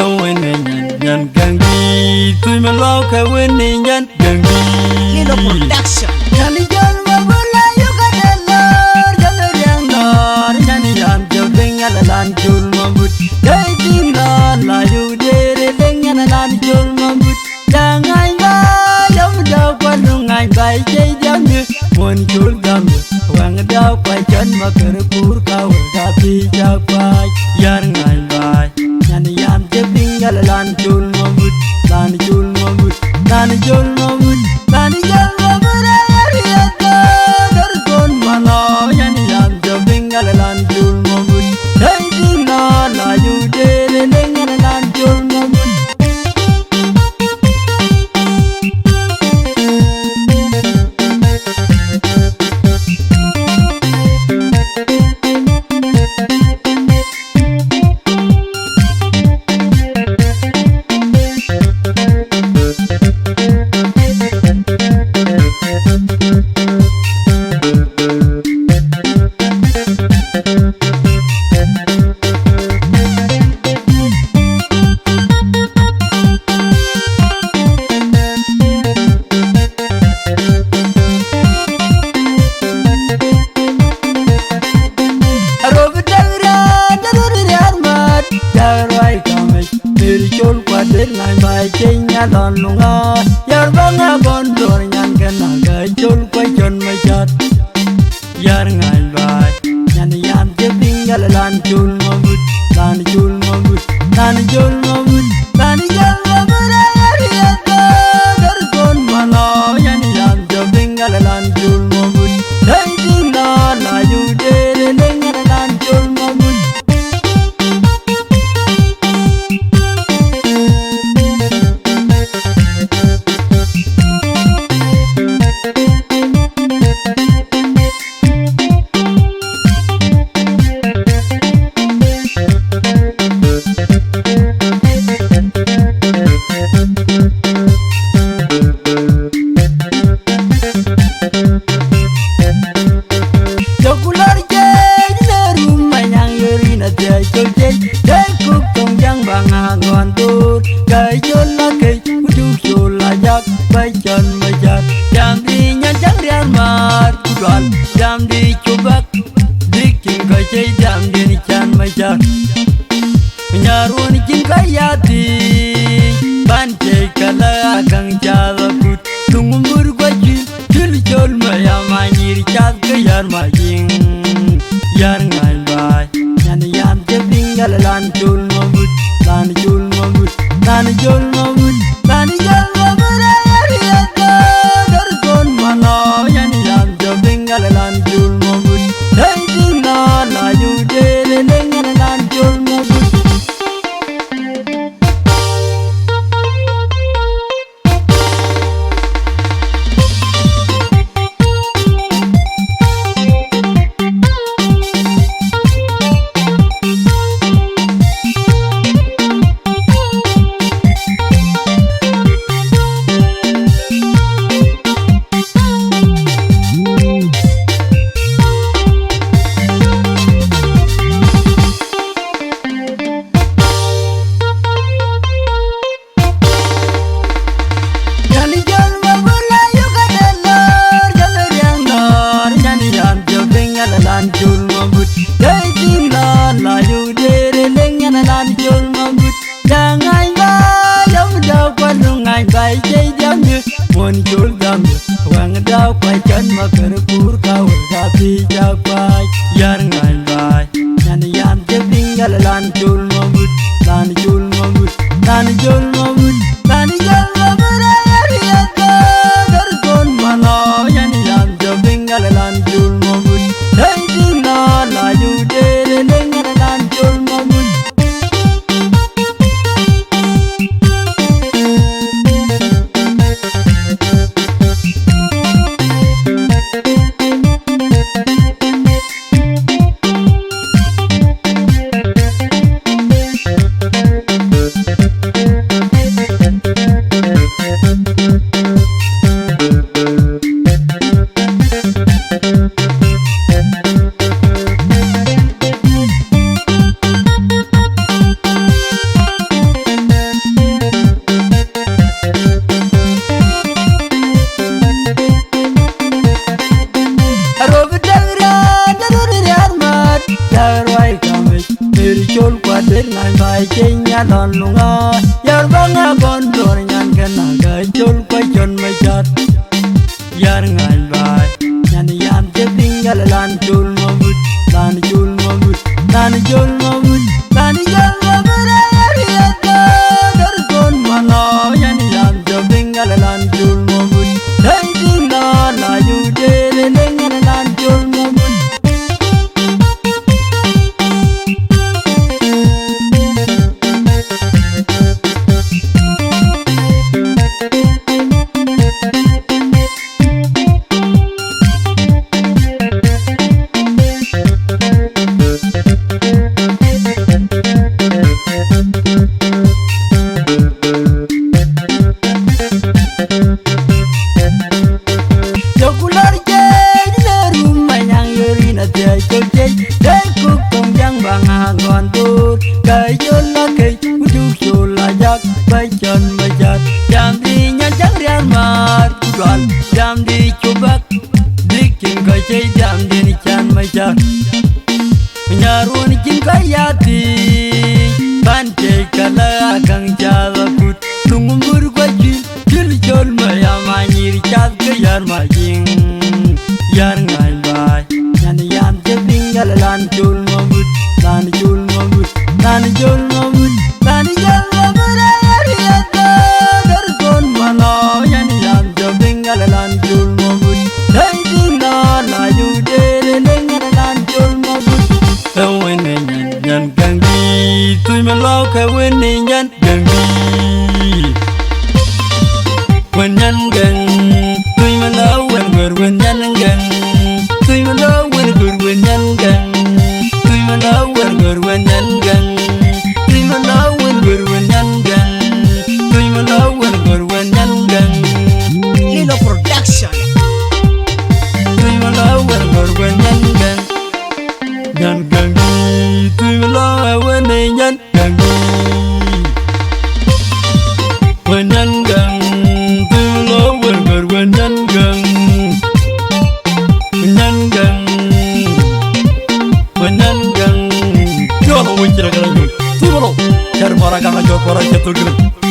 winning yan gangi tu me lo ka winning yan gangi Lilo Production. yani jan ma bula yu ka delor jan yang nor yani yan jo dengan lan jul mambut dai dina la yu dere dengan lan jul mambut jangan ba yam da kwanungai bai jai jam ni mon jul gam wang da kwai jan ma ker pur ka ga pi ja kwai yar ngai bai yani yan je bingal lan jul mambut lan jul mambut lan jul mambut lan jul mambut ya ta dar kon mano yani yan je bingal lan jul mambut dai dina la yu dere dengan lan jul mambut Lon lunga yar banga gondor nyan kena ga jul kwa jon majat yar ngai bai nyan yan je tinggal lan jul mambut lan jul mambut lan jul mambut lan jul mambut ya ta dar kon mano yan yan je tinggal lan jul mambut dai dina la yu dere lengan lan jul mambut Jam di cubak bikin kacai jam di can macam menyarun kin kayati bantai kala agang jalakut tungumur kwaji jul maya manyir cat ke yar majing yar ngai bai yan yan je tinggal lan jul mambut lan jul mambut lan jul mambut lan jul mambut ya ta dar kon mano yan yan je tinggal lan jul mambut dai dina la yu dere lengan lan jul mambut lan jul mambut dai dina la yu dere lengan lan jul mambut jangan ba yam da kwanungai bai jai jam ni mon jul gam wang da kwai chan ma ker pur ka ga pi ja kwai yar ngai bai yan yan je tinggal lan jul mambut lan jul mambut lan jul mambut lan jul mambut ya ta dar kon mano yan yan je tinggal lan jul mambut dai dina la yu dere lengan lan jul mambut ngai bai chinya lon lunga yar banga gondor nyan kena gajul pajon majat yar ngai bai nyan yam je tinggal lan jul mamut lan jul mamut lan jul mamut lan jul mamut yar yata dargon mano nyan yam je tinggal lan jul mamut dai tinggal la yu de lengan lan jul mamut Jam di cubak bikin kacai jam di nican macam menyarun jin kayati pantai kala kang jalakut tunggur kwajil jil jol maya manyir cat ke yar majing yar ngai bai nyan yam je tinggal lan jul mamut lan jul mamut lan jul mamut lan jul mamut yar yata dargon mano nyan yam je tinggal lan jul mamut dai tinggal la yu de lengan lan jul mamut kawen nyan gangi tui malau kawen nyan gangi wen nyan gang tui malau wen gur wen nyan gang tui malau wen gur wen nyan gang tui malau wen gur wen nyan gang tui malau wen gur wen nyan gang tui malau wen gur wen nyan gang Lilo Production. tui malau wen gur wen nyan gang nyan gangi tui malau wen nyan gangi wen nyan gang tui malau wen gur wen nyan gang nyan gang wen nyan gang yo lo wajira kala yo tui malau jar mara kala jo kora jatuh